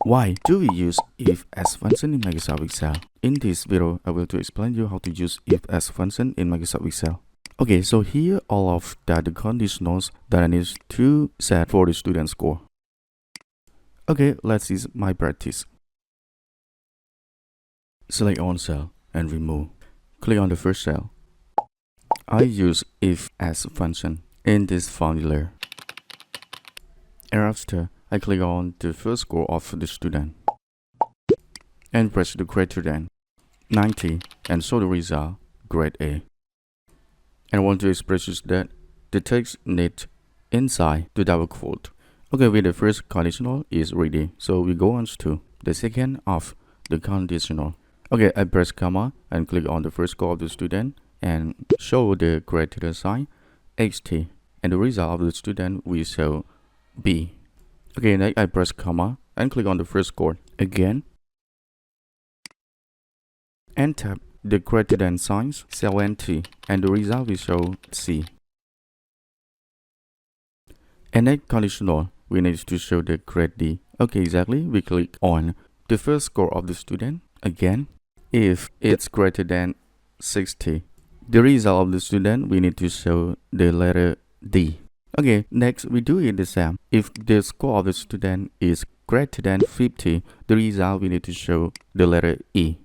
Why do we use if as function in Microsoft Excel? In this video, I will to explain you how to use if as function in Microsoft Excel. Okay, so here all of the conditionals that I need to set for the student score. Okay, let's see my practice. Select on cell and remove. Click on the first cell. I use if as function in this formula. And after, I click on the first score of the student and press the greater than 90 and show the result grade A. And I want to express that the text needs inside the double quote. Okay, with the first conditional is ready, so we go on to the second of the conditional. Okay, I press comma and click on the first score of the student and show the greater sign xt, and the result of the student will show B. Okay, next I press comma and click on the first score again and tap the greater than signs cell NT, and the result will show C. And next conditional, we need to show the grade D. Okay, exactly, we click on the first score of the student again. If it's greater than 60, the result of the student, we need to show the letter D. Okay, next we do it the same. If the score of the student is greater than 50, the result we need to show the letter E.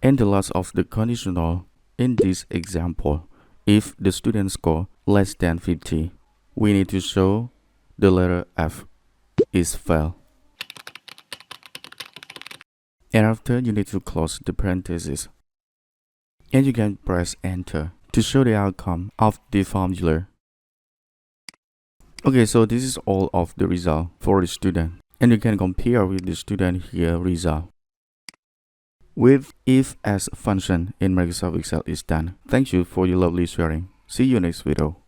And the last of the conditional in this example, if the student score less than 50, we need to show the letter F is fail. And after, you need to close the parentheses. And you can press enter to show the outcome of the formula. Okay, so this is all of the result for the student. And you can compare with the student here result. With if as function in Microsoft Excel is done. Thank you for your lovely sharing. See you next video.